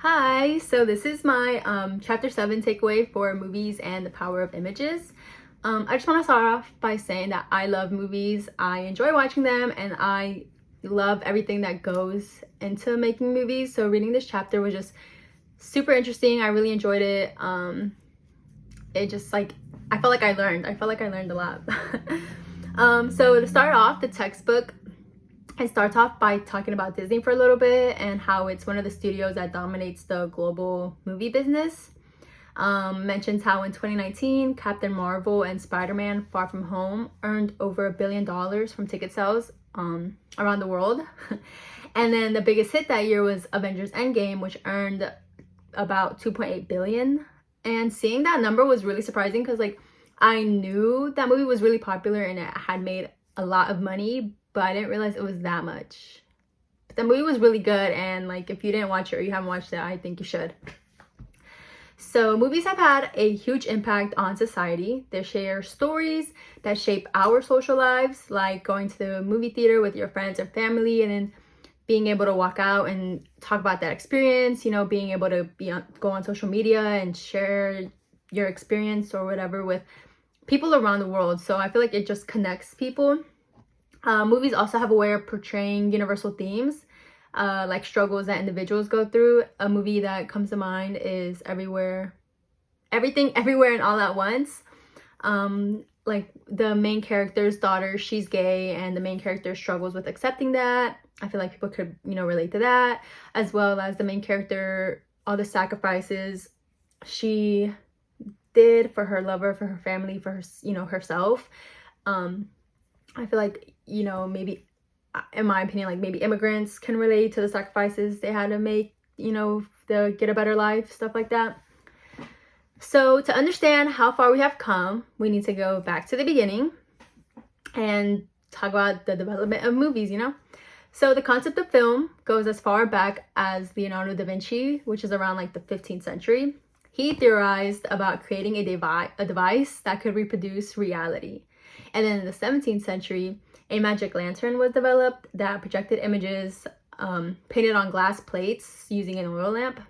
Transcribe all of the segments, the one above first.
Hi, so this is my chapter 7 takeaway for movies and the power of images. I just want to start off by saying that I love movies. I enjoy watching them and I love everything that goes into making movies. So reading this chapter was just super interesting. I really enjoyed it. It just I felt like I learned. I felt like I learned a lot. So to start off, the textbook, it starts off by talking about Disney for a little bit and how it's one of the studios that dominates the global movie business. Mentions how in 2019, Captain Marvel and Spider-Man Far From Home earned over $1 billion from ticket sales around the world. And then the biggest hit that year was Avengers Endgame, which earned about 2.8 billion. And seeing that number was really surprising because I knew that movie was really popular and it had made a lot of money, but I didn't realize it was that much. But the movie was really good, and if you didn't watch it or you haven't watched it, I think you should. So movies have had a huge impact on society. They share stories that shape our social lives, like going to the movie theater with your friends or family and then being able to walk out and talk about that experience, being able to go on social media and share your experience or whatever with people around the world. So I feel like it just connects people. Movies also have a way of portraying universal themes, like struggles that individuals go through. A movie that comes to mind is Everything, Everywhere, and All at Once. The main character's daughter, she's gay, and the main character struggles with accepting that. I feel like people could, relate to that, as well as the main character, all the sacrifices she did for her lover, for her family, for her, herself. I feel like, maybe, in my opinion, maybe immigrants can relate to the sacrifices they had to make, to get a better life, stuff like that. So to understand how far we have come, we need to go back to the beginning and talk about the development of movies, So the concept of film goes as far back as Leonardo da Vinci, which is around the 15th century. He theorized about creating a device that could reproduce reality. And then in the 17th century, a magic lantern was developed that projected images painted on glass plates using an oil lamp.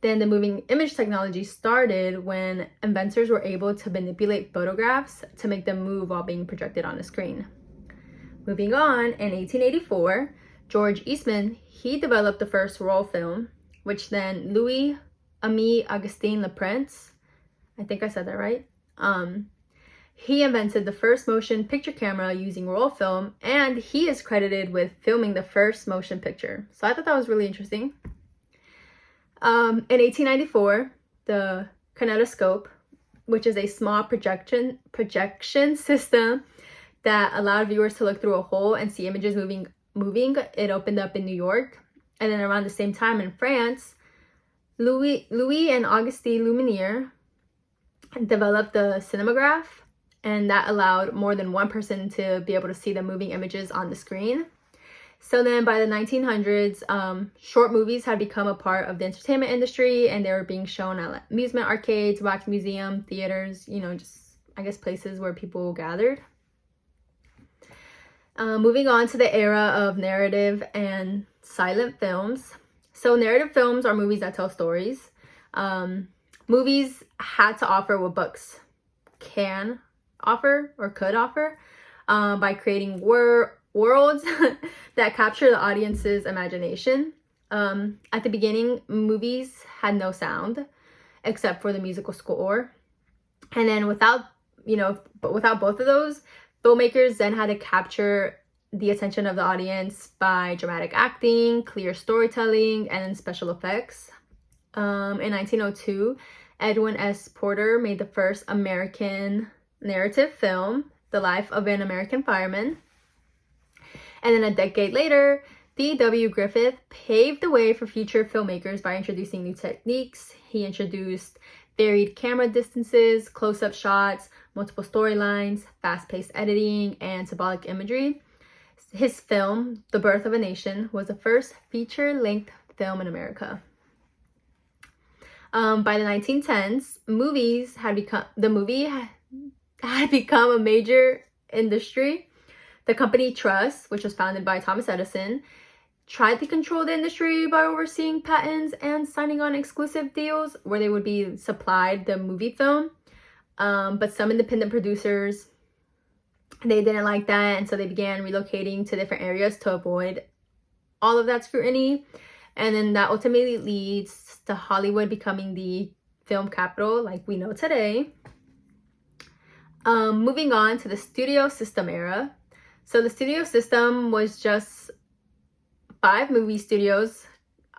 Then the moving image technology started when inventors were able to manipulate photographs to make them move while being projected on a screen. Moving on, in 1884, George Eastman, he developed the first roll film, which then Louis-Aimé Augustin Leprince, I think I said that right, he invented the first motion picture camera using roll film, and he is credited with filming the first motion picture. So I thought that was really interesting. In 1894, the kinetoscope, which is a small projection system that allowed viewers to look through a hole and see images moving, it opened up in New York. And then around the same time in France, Louis and Auguste Lumière developed the cinematograph, and that allowed more than one person to be able to see the moving images on the screen. So then by the 1900s, short movies had become a part of the entertainment industry, and they were being shown at amusement arcades, wax museum, theaters, just, I guess, places where people gathered. Moving on to the era of narrative and silent films. So narrative films are movies that tell stories. Movies had to offer what books can offer or could offer by creating worlds that capture the audience's imagination. At the beginning, movies had no sound except for the musical score. And then without both of those, filmmakers then had to capture the attention of the audience by dramatic acting, clear storytelling, and special effects. In 1902, Edwin S. Porter made the first American narrative film, The Life of an American Fireman. And then a decade later, D.W. Griffith paved the way for future filmmakers by introducing new techniques. He introduced varied camera distances, close-up shots, multiple storylines, fast-paced editing, and symbolic imagery. His film, The Birth of a Nation, was the first feature-length film in America. By the 1910s, the movie had become a major industry. The company Trust, which was founded by Thomas Edison, tried to control the industry by overseeing patents and signing on exclusive deals where they would be supplied the movie film. But some independent producers, they didn't like that, and so they began relocating to different areas to avoid all of that scrutiny. And then that ultimately leads to Hollywood becoming the film capital like we know today. Moving on to the studio system era. So the studio system was just 5 movie studios,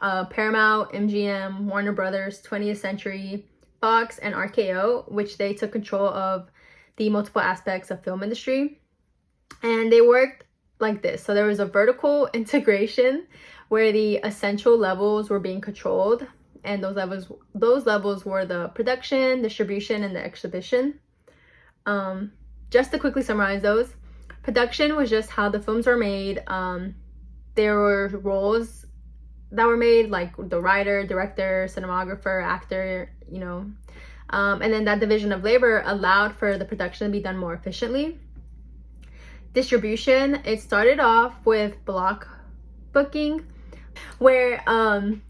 Paramount, MGM, Warner Brothers, 20th Century, Fox, and RKO, which they took control of the multiple aspects of film industry. And they worked like this. So there was a vertical integration where the essential levels were being controlled, and those levels were the production, distribution, and the exhibition. Just to quickly summarize those, production was just how the films were made. There were roles that were made, like the writer, director, cinematographer, actor, and then that division of labor allowed for the production to be done more efficiently. Distribution, it started off with block booking, where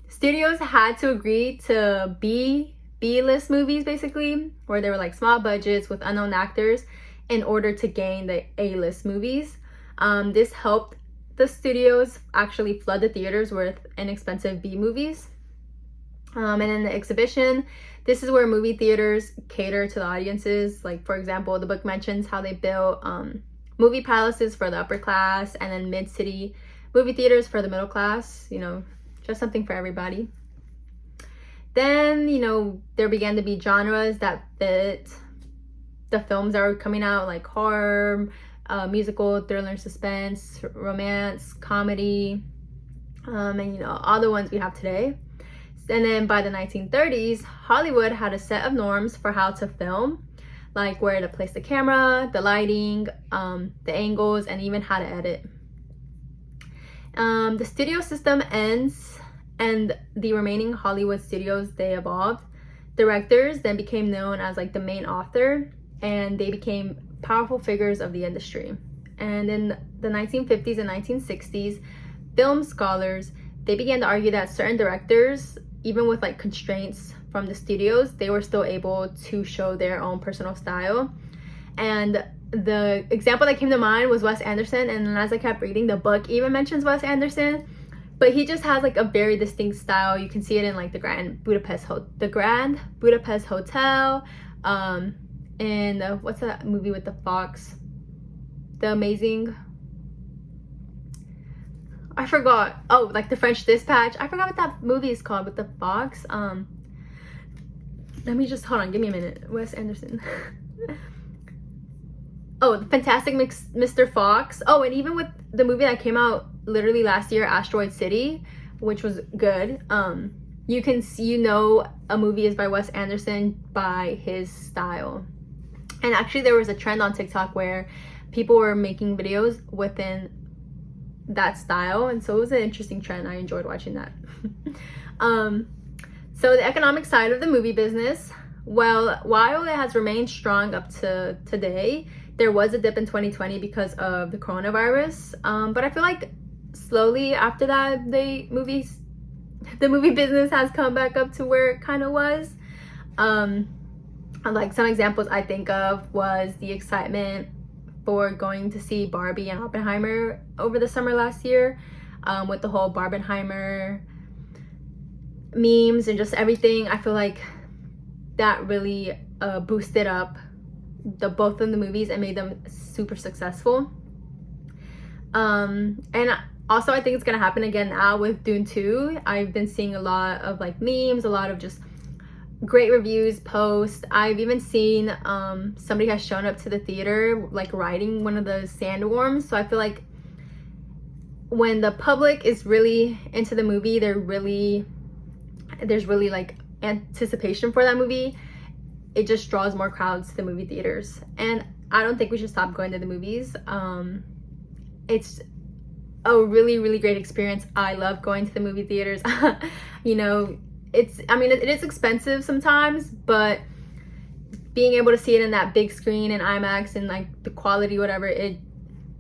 studios had to agree to B-list movies, basically, where they were like small budgets with unknown actors in order to gain the A-list movies. This helped the studios actually flood the theaters with inexpensive B movies. And then the exhibition, this is where movie theaters cater to the audiences. Like, for example, the book mentions how they built movie palaces for the upper class, and then mid-city movie theaters for the middle class, just something for everybody. Then, there began to be genres that fit the films that were coming out, like horror, musical, thriller, suspense, romance, comedy, and all the ones we have today. And then by the 1930s, Hollywood had a set of norms for how to film, like where to place the camera, the lighting, the angles, and even how to edit. The studio system ends, and the remaining Hollywood studios, they evolved. Directors then became known as like the main author, and they became powerful figures of the industry. And in the 1950s and 1960s, film scholars, they began to argue that certain directors, even with like constraints from the studios, they were still able to show their own personal style. And the example that came to mind was Wes Anderson. And as I kept reading, the book even mentions Wes Anderson, but he just has like a very distinct style. You can see it in like the Grand Budapest Hotel, and what's that movie with the fox? The Amazing, I forgot. Oh, like The French Dispatch. I forgot what that movie is called with the fox. Let me just, hold on, give me a minute. Wes Anderson. Oh, The Fantastic Mr. Fox. Oh, and even with the movie that came out literally last year, Asteroid City, which was good. You can see, a movie is by Wes Anderson by his style. And actually there was a trend on TikTok where people were making videos within that style, and so it was an interesting trend. I enjoyed watching that. So the economic side of the movie business, well, while it has remained strong up to today, there was a dip in 2020 because of the coronavirus, but I feel like slowly after that the movie business has come back up to where it kind of was. Like some examples I think of was the excitement for going to see Barbie and Oppenheimer over the summer last year, with the whole Barbenheimer memes and just everything. I feel like that really boosted up both of the movies and made them super successful. And also I think it's gonna happen again now with Dune 2. I've been seeing a lot of like memes, a lot of just great reviews, posts. I've even seen somebody has shown up to the theater like riding one of the sandworms. So I feel like when the public is really into the movie, there's really like anticipation for that movie. It just draws more crowds to the movie theaters, and I don't think we should stop going to the movies. It's a really, really great experience. I love going to the movie theaters. It is expensive sometimes, but being able to see it in that big screen and IMAX and like the quality, whatever, it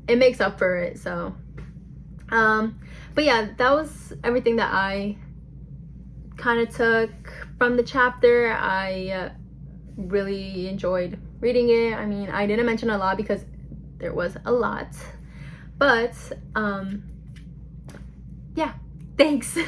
makes up for it. So But yeah, that was everything that I kind of took from the chapter. I really enjoyed reading it. I mean, I didn't mention a lot because there was a lot, but yeah, thanks.